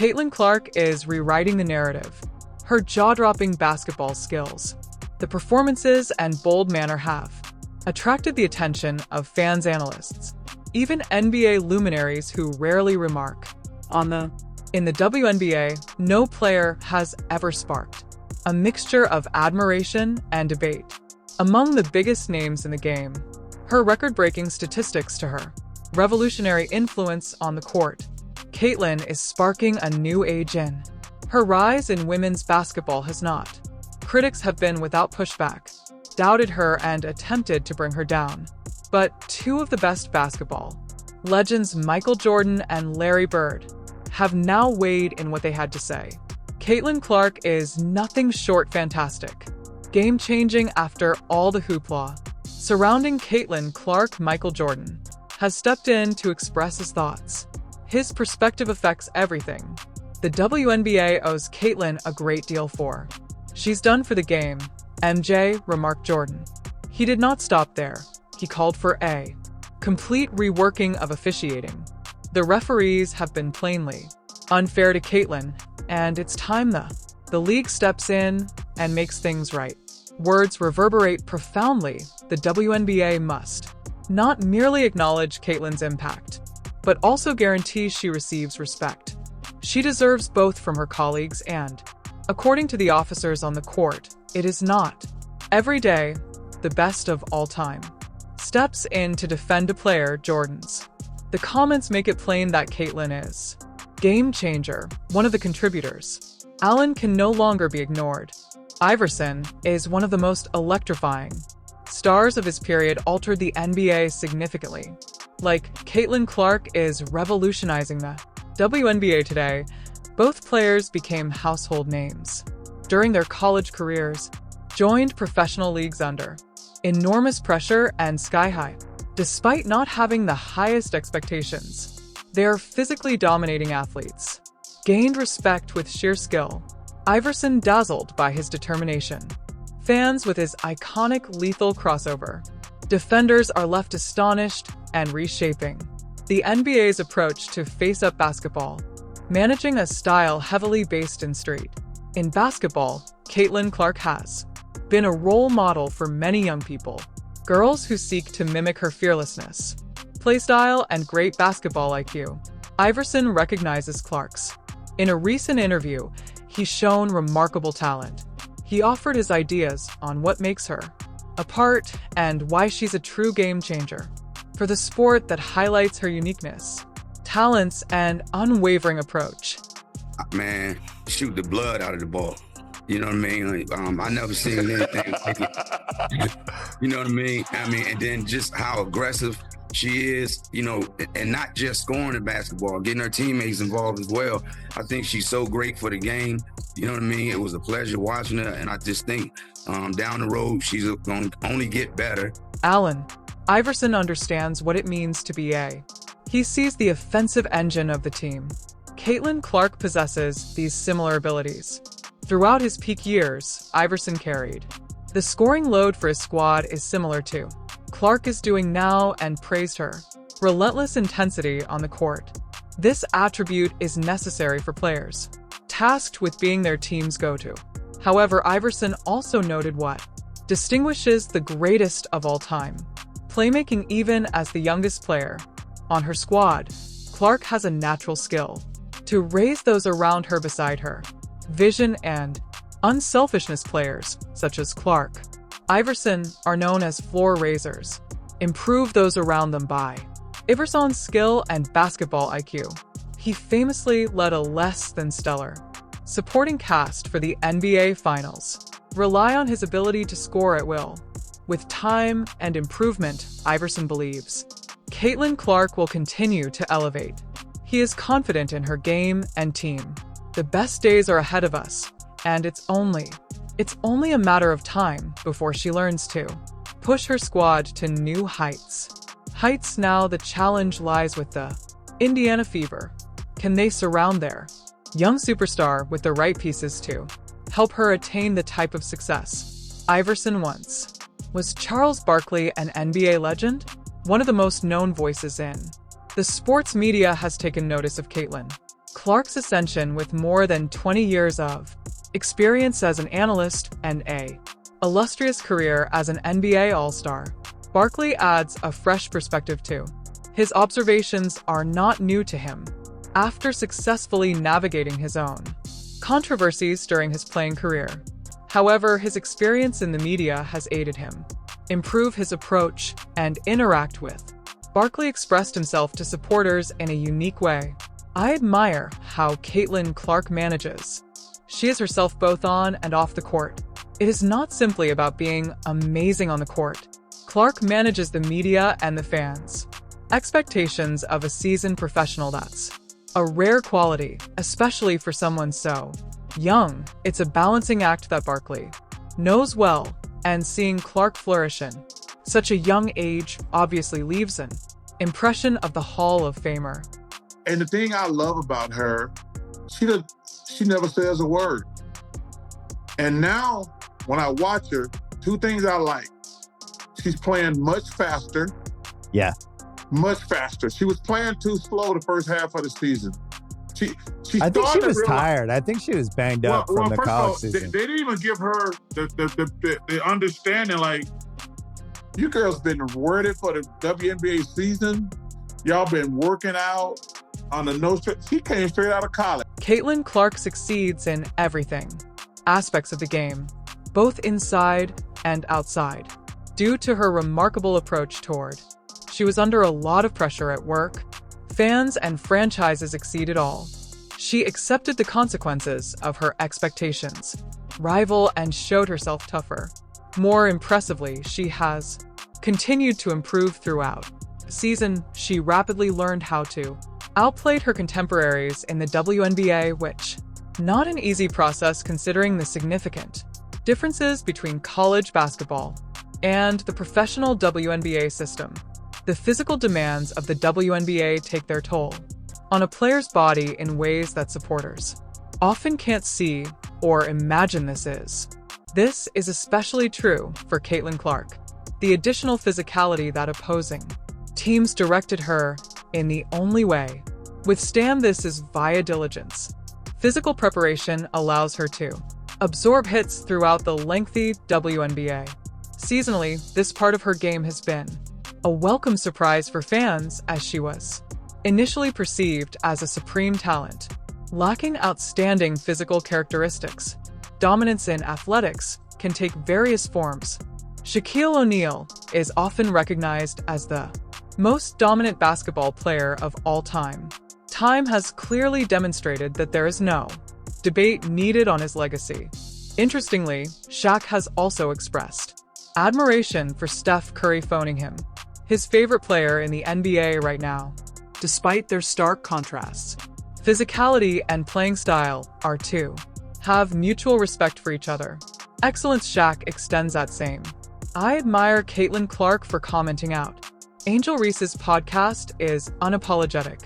Caitlin Clark is rewriting the narrative. Her jaw-dropping basketball skills, the performances and bold manner have attracted the attention of fans, analysts, even NBA luminaries who rarely remark on the. In the WNBA, no player has ever sparked a mixture of admiration and debate. Among the biggest names in the game, her record-breaking statistics to her revolutionary influence on the court, Caitlin is sparking a new age in. Her rise in women's basketball has not. Critics have been without pushback, doubted her and attempted to bring her down. But two of the best basketball legends, Michael Jordan and Larry Bird, have now weighed in what they had to say. Caitlin Clark is nothing short fantastic, game-changing. After all the hoopla surrounding Caitlin Clark, Michael Jordan has stepped in to express his thoughts. His perspective affects everything. The WNBA owes Caitlin a great deal for she's done for the game, MJ, remarked Jordan. He did not stop there. He called for a complete reworking of officiating. The referees have been plainly unfair to Caitlin, and it's time the league steps in and makes things right. Words reverberate profoundly. The WNBA must not merely acknowledge Caitlin's impact, but also guarantee she receives respect. She deserves both from her colleagues and, according to the officers on the court, it is not every day the best of all time steps in to defend a player. Jordan's the comments make it plain that Caitlin is game changer. One of the contributors, Allen, can no longer be ignored. Iverson is one of the most electrifying stars of his period, altered the NBA significantly. Like Caitlin Clark is revolutionizing the WNBA today. Both players became household names during their college careers, joined professional leagues under enormous pressure and sky-high. Despite not having the highest expectations, they are physically dominating athletes, gained respect with sheer skill. Iverson dazzled by his determination. Fans with his iconic lethal crossover. Defenders are left astonished and reshaping the NBA's approach to face-up basketball, managing a style heavily based in street. In basketball, Caitlin Clark has been a role model for many young people, girls who seek to mimic her fearlessness, playstyle, and great basketball IQ. Iverson recognizes Clark's. In a recent interview, he's shown remarkable talent. He offered his ideas on what makes her apart and why she's a true game changer for the sport that highlights her uniqueness, talents, and unwavering approach. Man, shoot the blood out of the ball. You know what I mean? I never seen anything like it. You know what I mean? And then just how aggressive she is, you know, and not just scoring the basketball, getting her teammates involved as well. I think she's so great for the game. You know what I mean? It was a pleasure watching her, and I just think down the road, she's going to only get better. Allen, Iverson understands what it means to be a. He sees the offensive engine of the team. Caitlin Clark possesses these similar abilities. Throughout his peak years, Iverson carried the scoring load for his squad is similar to Clark is doing now, and praised her relentless intensity on the court. This attribute is necessary for players tasked with being their team's go-to. However, Iverson also noted what distinguishes the greatest of all time playmaking. Even as the youngest player on her squad, Clark has a natural skill to raise those around her beside her. Vision and unselfishness. Players such as Clark, Iverson are known as floor raisers, improve those around them by Iverson's skill and basketball IQ. He famously led a less than stellar supporting cast for the NBA Finals, rely on his ability to score at will. With time and improvement, Iverson believes Caitlin Clark will continue to elevate. He is confident in her game and team. The best days are ahead of us, and it's only a matter of time before she learns to push her squad to new heights. Now the challenge lies with the Indiana Fever. Can they surround their young superstar with the right pieces to help her attain the type of success Iverson once was? Charles Barkley, an NBA legend, one of the most known voices in the sports media, has taken notice of Caitlin. Clark's ascension with more than 20 years of experience as an analyst and an illustrious career as an NBA All-Star, Barkley adds a fresh perspective too. His observations are not new to him. After successfully navigating his own controversies during his playing career, however, his experience in the media has aided him improve his approach and interact with. Barkley expressed himself to supporters in a unique way. "I admire how Caitlin Clark manages. She is herself both on and off the court. It is not simply about being amazing on the court. Clark manages the media and the fans' expectations of a seasoned professional. That's a rare quality, especially for someone so young. It's a balancing act that Barkley knows well, and seeing Clark flourish in such a young age obviously leaves an impression of the Hall of Famer." And the thing I love about her, she never says a word. And now, when I watch her, two things I like. She's playing much faster. Yeah. Much faster. She was playing too slow the first half of the season. I think she was tired. I think she was banged up from the college season. They didn't even give her the understanding, like, you girls been ready for the WNBA season. Y'all been working out on the nose. She came straight out of college. Caitlin Clark succeeds in everything, aspects of the game, both inside and outside, due to her remarkable approach toward. She was under a lot of pressure at work. Fans and franchises exceeded all. She accepted the consequences of her expectations, rival, and showed herself tougher. More impressively, she has continued to improve throughout the season. She rapidly learned how to outplayed her contemporaries in the WNBA, which not an easy process considering the significant differences between college basketball and the professional WNBA system. The physical demands of the WNBA take their toll on a player's body in ways that supporters often can't see or imagine. This is especially true for Caitlin Clark. The additional physicality that opposing teams directed her in the only way withstand this is via diligence. Physical preparation allows her to absorb hits throughout the lengthy WNBA. Seasonally, this part of her game has been a welcome surprise for fans, as she was initially perceived as a supreme talent, lacking outstanding physical characteristics. Dominance in athletics can take various forms. Shaquille O'Neal is often recognized as the most dominant basketball player of all time. Time has clearly demonstrated that there is no debate needed on his legacy. Interestingly, Shaq has also expressed admiration for Steph Curry, phoning him his favorite player in the NBA right now. Despite their stark contrasts, physicality and playing style are two have mutual respect for each other. Excellence. Shaq extends that same. I admire Caitlin Clark for commenting out. Angel Reese's podcast is unapologetic.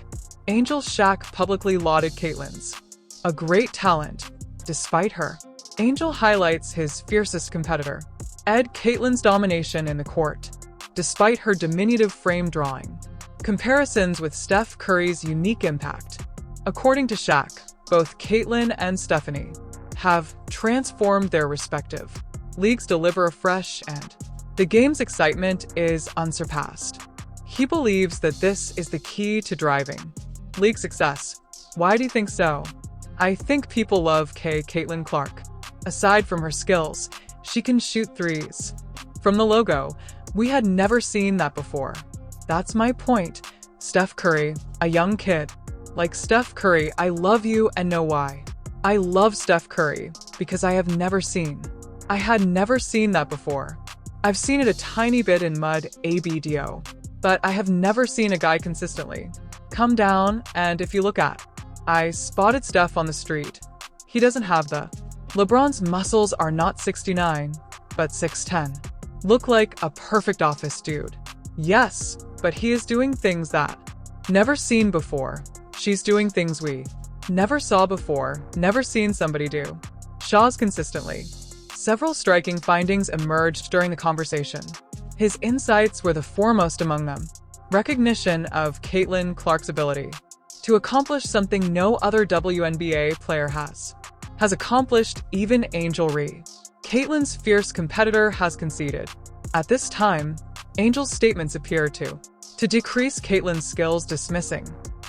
Angel Shaq publicly lauded Caitlin's a great talent. Despite her, Angel highlights his fiercest competitor, Caitlin's domination in the court. Despite her diminutive frame, drawing comparisons with Steph Curry's unique impact. According to Shaq, both Caitlin and Stephanie have transformed their respective leagues, deliver a fresh and the game's excitement is unsurpassed. He believes that this is the key to driving league success. Why do you think so? I think people love Caitlin Clark. Aside from her skills, she can shoot threes from the logo. We had never seen that before. That's my point. Steph Curry, a young kid. Like Steph Curry, I love you and know why. I love Steph Curry because I had never seen that before. I've seen it a tiny bit in mud ABDO, but I have never seen a guy consistently come down, and if you look at, I spotted Steph on the street. He doesn't have the LeBron's muscles are not 6'9", but 6'10". Look like a perfect office dude. Yes, but he is doing things that never seen before. She's doing things we never saw before, never seen somebody do. Shaw's consistently. Several striking findings emerged during the conversation. His insights were the foremost among them. Recognition of Caitlin Clark's ability to accomplish something no other WNBA player has accomplished, even Angel Reese, Caitlyn's fierce competitor, has conceded. At this time, Angel's statements appear to decrease Caitlyn's skills, dismissing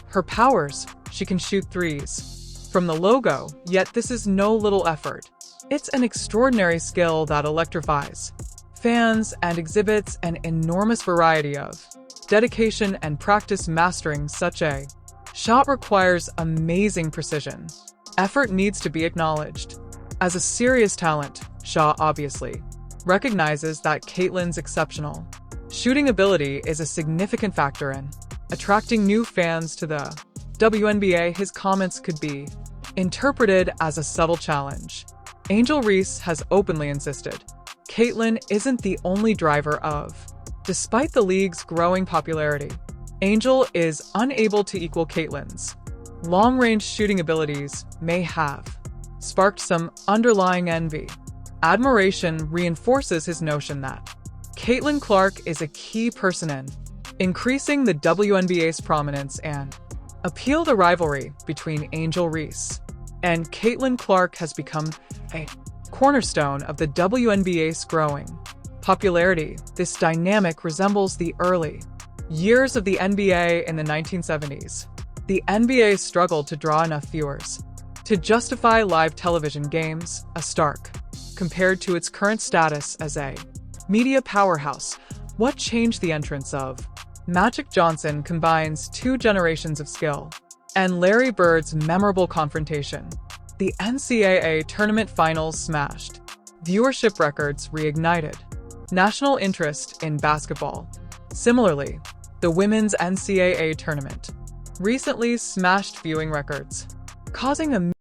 her powers. She can shoot threes from the logo, yet this is no little effort. It's an extraordinary skill that electrifies fans and exhibits an enormous variety of dedication and practice. Mastering such a shot requires amazing precision. Effort needs to be acknowledged. As a serious talent, Shaw obviously recognizes that Caitlyn's exceptional shooting ability is a significant factor in attracting new fans to the WNBA. His comments could be interpreted as a subtle challenge. Angel Reese has openly insisted Caitlyn isn't the only driver of. Despite the league's growing popularity, Angel is unable to equal Caitlyn's long-range shooting abilities. May have sparked some underlying envy. Admiration reinforces his notion that Caitlin Clark is a key person in increasing the WNBA's prominence and appeal. The rivalry between Angel Reese and Caitlin Clark has become a cornerstone of the WNBA's growing popularity. This dynamic resembles the early years of the NBA in the 1970s. The NBA struggled to draw enough viewers to justify live television games, a stark compared to its current status as a media powerhouse. What changed? The entrance of Magic Johnson combines two generations of skill, and Larry Bird's memorable confrontation. The NCAA tournament finals smashed viewership records, reignited national interest in basketball. Similarly, the women's NCAA tournament recently smashed viewing records, causing a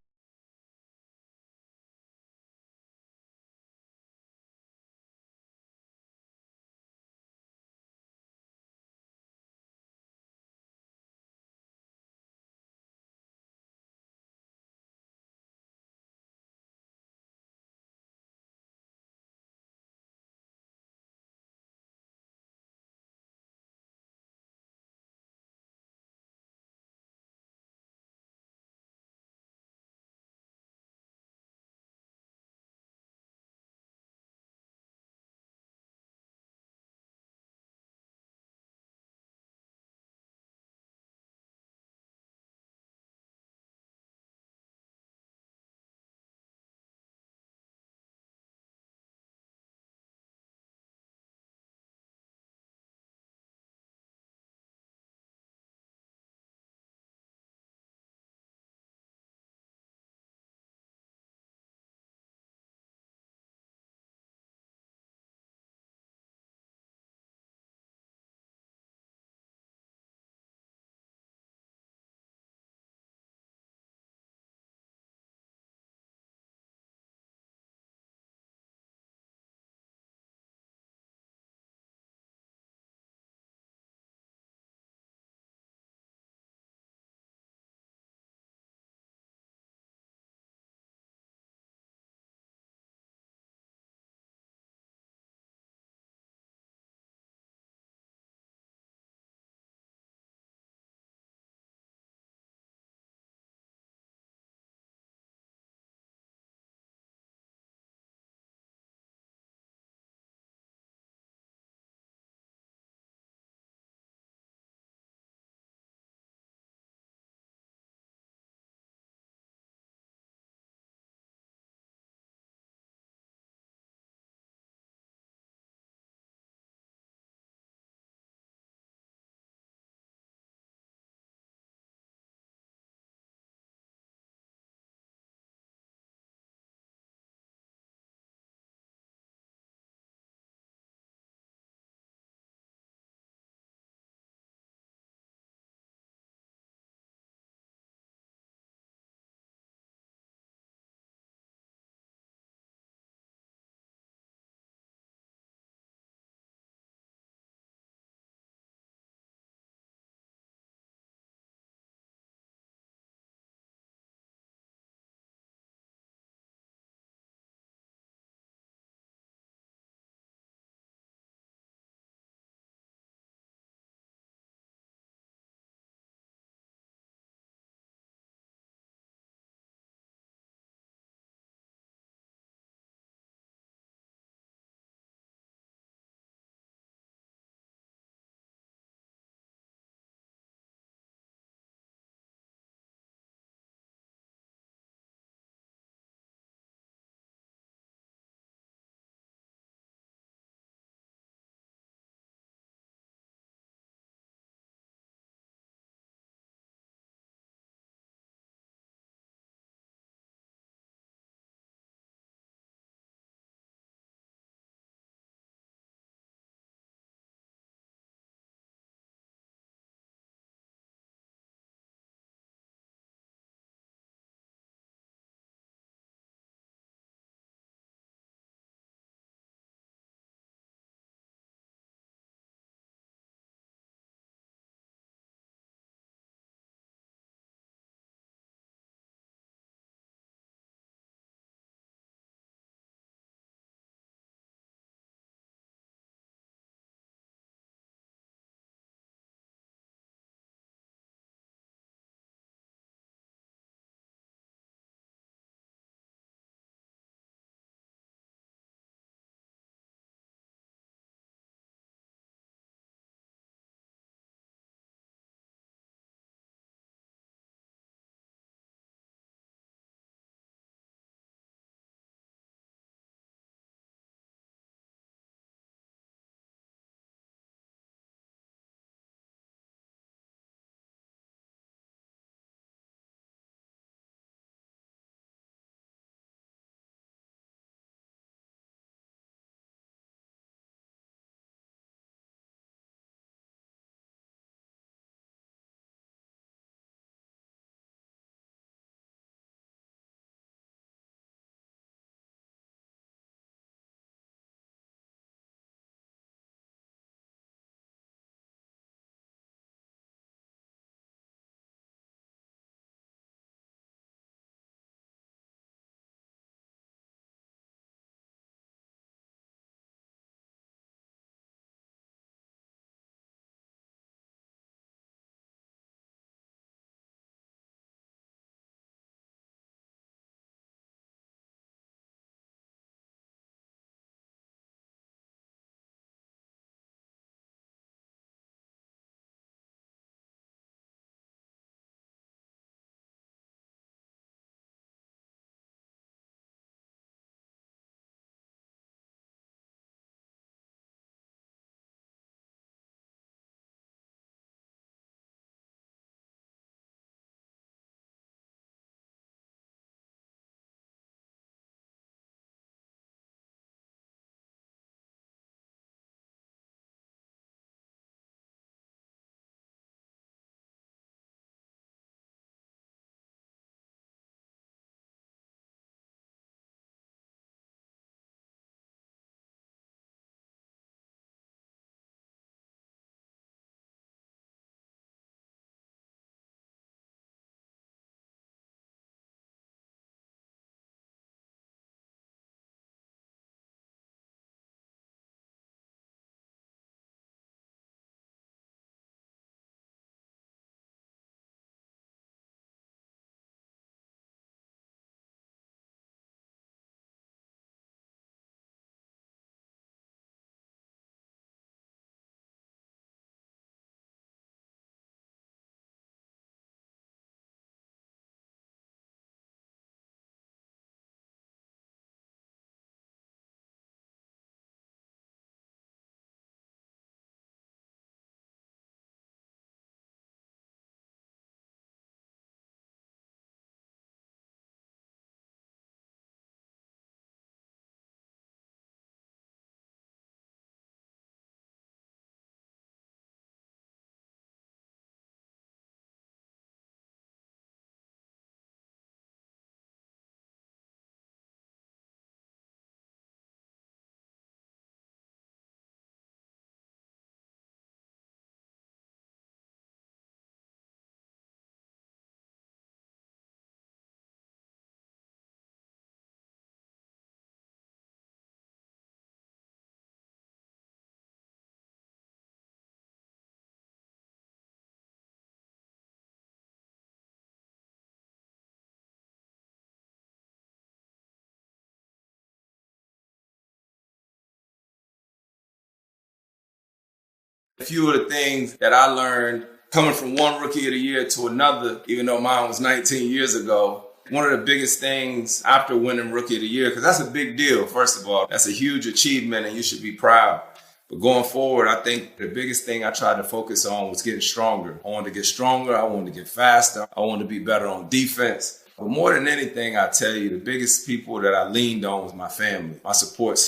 A few of the things that I learned coming from one rookie of the year to another, even though mine was 19 years ago, one of the biggest things after winning rookie of the year, because that's a big deal, first of all, that's a huge achievement and you should be proud. But going forward, I think the biggest thing I tried to focus on was getting stronger. I wanted to get stronger. I wanted to get faster. I wanted to be better on defense. But more than anything, I tell you, the biggest people that I leaned on was my family, my support system.